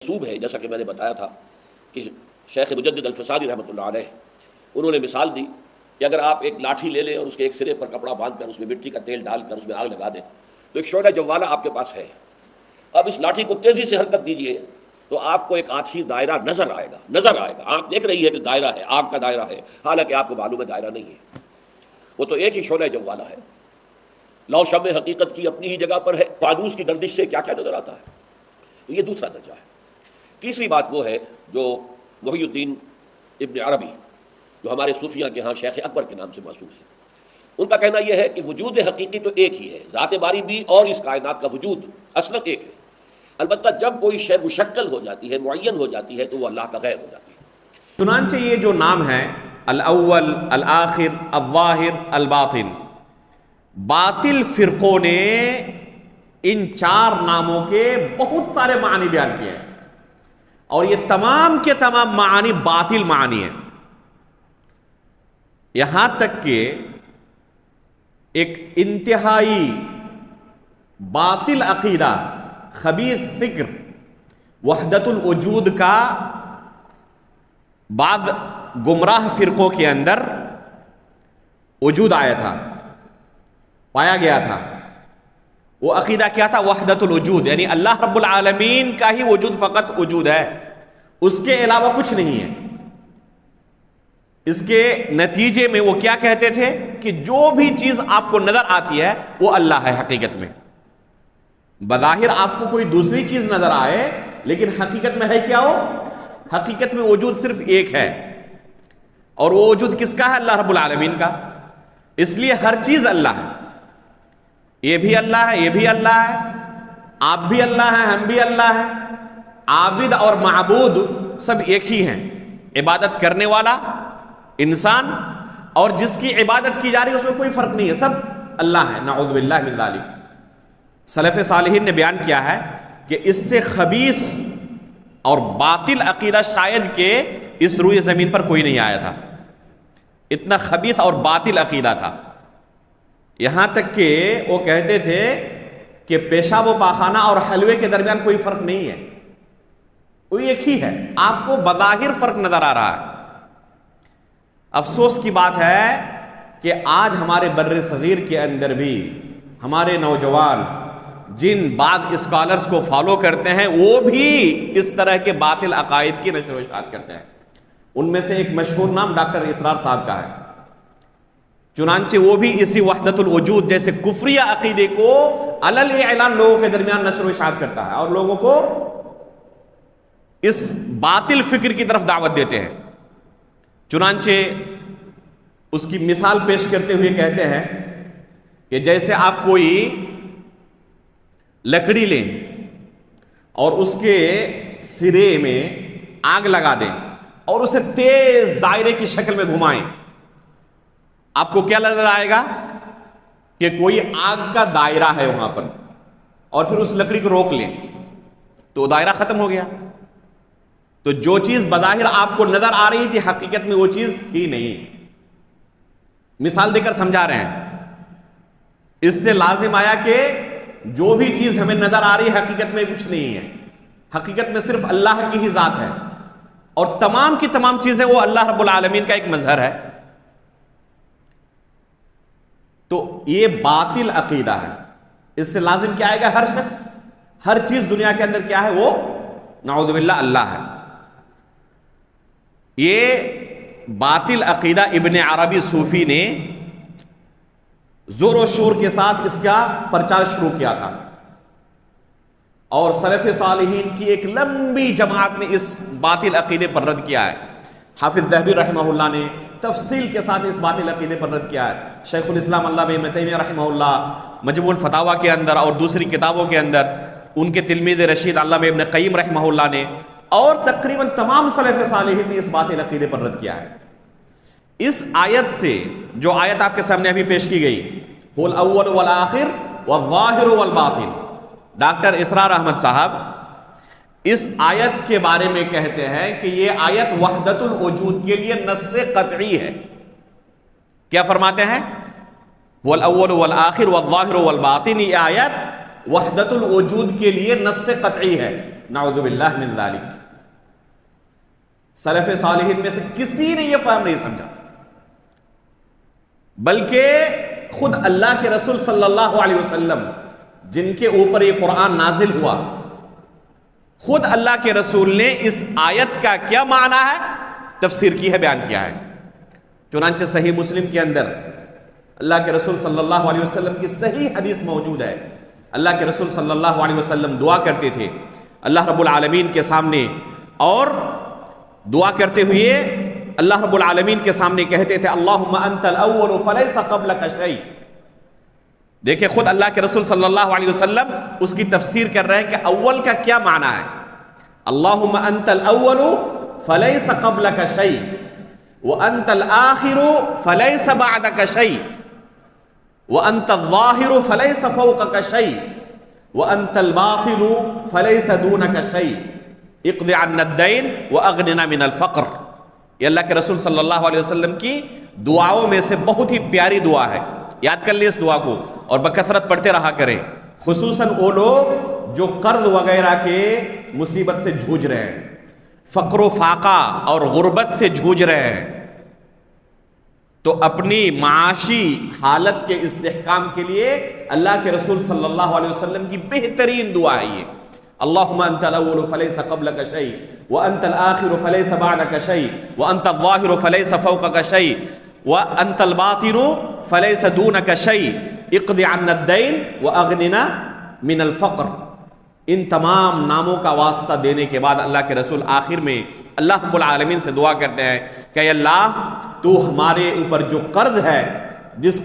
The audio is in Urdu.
منسوب ہے، جیسا کہ میں نے بتایا تھا کہ شیخ مجدد الفسادی رحمۃ اللہ علیہ انہوں نے مثال دی کہ اگر آپ ایک لاٹھی لے لیں اور اس کے ایک سرے پر کپڑا باندھ کر اس میں مٹی کا تیل ڈال کر اس میں آگ لگا دیں تو ایک شعلہ جوالہ آپ کے پاس ہے. اب اس لاٹھی کو تیزی سے حرکت دیجیے تو آپ کو ایک آتشی دائرہ نظر آئے گا. آنکھ دیکھ رہی ہے کہ دائرہ ہے، آگ کا دائرہ ہے، حالانکہ آپ کو معلوم ہے دائرہ نہیں ہے، وہ تو ایک ہی شعلہ جوالہ ہے. لو شمع حقیقت کی اپنی ہی جگہ پر ہے، فانوس کی گردش سے کیا کیا نظر آتا ہے. تو یہ دوسرا درجہ ہے. تیسری بات وہ ہے جو محی الدین ابن عربی جو ہمارے صوفیہ کے ہاں شیخ اکبر کے نام سے موسوم ہے، ان کا کہنا یہ ہے کہ وجود حقیقی تو ایک ہی ہے، ذات باری بھی اور اس کائنات کا وجود اصلاً ایک ہے. البتہ جب کوئی شے مشکل ہو جاتی ہے، معین ہو جاتی ہے، تو وہ اللہ کا غیر ہو جاتی ہے. چنانچہ یہ جو نام ہے الاول، الآخر، الظاہر، الباطن، باطل فرقوں نے ان چار ناموں کے بہت سارے معنی بیان کیے ہیں، اور یہ تمام کے تمام معانی باطل معانی ہیں. یہاں تک کہ ایک انتہائی باطل عقیدہ، خبیث فکر وحدت الوجود کا بعد گمراہ فرقوں کے اندر وجود آیا تھا، پایا گیا تھا. وہ عقیدہ کیا تھا؟ وحدت الوجود، یعنی اللہ رب العالمین کا ہی وجود فقط وجود ہے، اس کے علاوہ کچھ نہیں ہے. اس کے نتیجے میں وہ کیا کہتے تھے کہ جو بھی چیز آپ کو نظر آتی ہے وہ اللہ ہے. حقیقت میں بظاہر آپ کو کوئی دوسری چیز نظر آئے، لیکن حقیقت میں ہے کیا؟ وہ حقیقت میں وجود صرف ایک ہے، اور وہ وجود کس کا ہے؟ اللہ رب العالمین کا. اس لیے ہر چیز اللہ ہے. یہ بھی اللہ ہے، یہ بھی اللہ ہے، آپ بھی اللہ ہیں، ہم بھی اللہ ہیں. عابد اور معبود سب ایک ہی ہیں. عبادت کرنے والا انسان اور جس کی عبادت کی جا رہی ہے اس میں کوئی فرق نہیں ہے، سب اللہ ہے. نعوذ باللہ من ذالک. سلف صالحین نے بیان کیا ہے کہ اس سے خبیث اور باطل عقیدہ شاید کہ اس روئے زمین پر کوئی نہیں آیا تھا. اتنا خبیث اور باطل عقیدہ تھا. یہاں تک کہ وہ کہتے تھے کہ پیشاب و پاخانہ اور حلوے کے درمیان کوئی فرق نہیں ہے، وہ ایک ہی ہے. آپ کو بظاہر فرق نظر آ رہا ہے. افسوس کی بات ہے کہ آج ہمارے بر صغیر کے اندر بھی ہمارے نوجوان جن بعض اسکالرز کو فالو کرتے ہیں وہ بھی اس طرح کے باطل عقائد کی نشر و اشاعت کرتے ہیں. ان میں سے ایک مشہور نام ڈاکٹر اسرار صاحب کا ہے. چنانچہ وہ بھی اسی وحدت الوجود جیسے کفریہ عقیدے کو علل اعلان لوگوں کے درمیان نشر و اشاعت کرتا ہے اور لوگوں کو اس باطل فکر کی طرف دعوت دیتے ہیں. چنانچہ اس کی مثال پیش کرتے ہوئے کہتے ہیں کہ جیسے آپ کوئی لکڑی لیں اور اس کے سرے میں آگ لگا دیں اور اسے تیز دائرے کی شکل میں گھمائیں، آپ کو کیا نظر آئے گا؟ کہ کوئی آگ کا دائرہ ہے وہاں پر، اور پھر اس لکڑی کو روک لیں تو دائرہ ختم ہو گیا. تو جو چیز بظاہر آپ کو نظر آ رہی تھی حقیقت میں وہ چیز تھی نہیں. مثال دے کر سمجھا رہے ہیں. اس سے لازم آیا کہ جو بھی چیز ہمیں نظر آ رہی ہے حقیقت میں کچھ نہیں ہے، حقیقت میں صرف اللہ کی ہی ذات ہے، اور تمام کی تمام چیزیں وہ اللہ رب العالمین کا ایک مظہر ہے. تو یہ باطل عقیدہ ہے. اس سے لازم کیا آئے گا؟ ہر شخص، ہر چیز دنیا کے اندر کیا ہے؟ وہ نعوذ باللہ اللہ ہے. یہ باطل عقیدہ ابن عربی صوفی نے زور و شور کے ساتھ اس کا پرچار شروع کیا تھا، اور سلف صالحین کی ایک لمبی جماعت نے اس باطل عقیدے پر رد کیا ہے. حافظ ذہبی رحمہ اللہ نے تفصیل کے ساتھ اس باطل عقیدے پر رد کیا ہے. شیخ الاسلام علامہ ابن تیمیہ رحمہ اللہ مجموع الفتاویٰ کے اندر اور دوسری کتابوں کے اندر، ان کے تلمیذ رشید علامہ ابن قیم رحمہ اللہ نے، اور تقریباً تمام سلف صالحین نے اس باطل عقیدے پر رد کیا ہے. اس آیت سے، جو آیت آپ کے سامنے ابھی پیش کی گئی، هو الاول والآخر والظاہر والباطن، ڈاکٹر اسرار احمد صاحب اس آیت کے بارے میں کہتے ہیں کہ یہ آیت وحدت الوجود کے لیے نص قطعی ہے. کیا فرماتے ہیں؟ هو الاول والآخر والظاہر والباطن. یہ آیت وحدت الوجود کے لیے نص قطعی ہے. نعوذ باللہ من ذالک. سلف صالحین میں سے کسی نے یہ فہم نہیں سمجھا، بلکہ خود اللہ کے رسول صلی اللہ علیہ وسلم جن کے اوپر یہ قرآن نازل ہوا، خود اللہ کے رسول نے اس آیت کا کیا معنی ہے تفسیر کی ہے، بیان کیا ہے. چنانچہ صحیح مسلم کے اندر اللہ کے رسول صلی اللہ علیہ وسلم کی صحیح حدیث موجود ہے. اللہ کے رسول صلی اللہ علیہ وسلم دعا کرتے تھے اللہ رب العالمین کے سامنے، اور دعا کرتے ہوئے اللہ رب العالمین کے سامنے کہتے تھے اللہم انت الاول فلیس قبلک شیء. دیکھیں خود اللہ کے رسول صلی اللہ علیہ وسلم اس کی تفسیر کر رہے ہیں کہ اول کا کیا معنی ہے. اللہم انت الاول فلیس قبلک شیء وانت الآخر فلیس بعدک شیء وانت الظاہر فلیس فوقک شیء وانت الباطن فلیس دونک شیء اقض عنا الدین واغننا من الفقر. یہ اللہ کے رسول صلی اللہ علیہ وسلم کی دعاؤں میں سے بہت ہی پیاری دعا ہے. یاد کر لیں اس دعا کو اور بکثرت پڑھتے رہا کریں، خصوصاً وہ لوگ جو قرض وغیرہ کے مصیبت سے جھوج رہے ہیں، فقر و فاقہ اور غربت سے جھوج رہے ہیں، تو اپنی معاشی حالت کے استحکام کے لیے اللہ کے رسول صلی اللہ علیہ وسلم کی بہترین دعا ہے یہ. اللہم انت الاول فلیس قبلک شیء وانت الآخر فلیس بعدک شیء وانت الظاہر فلیس فوقک شیء وانت الباطن فلیس دونک شیء اقض عنا الدین واغننا من الفقر. ان تمام ناموں کا واسطہ دینے کے بعد اللہ کے رسول آخر میں اللہ رب العالمین سے دعا کرتے ہیں کہ اے اللہ تو ہمارے اوپر جو قرض ہے، جس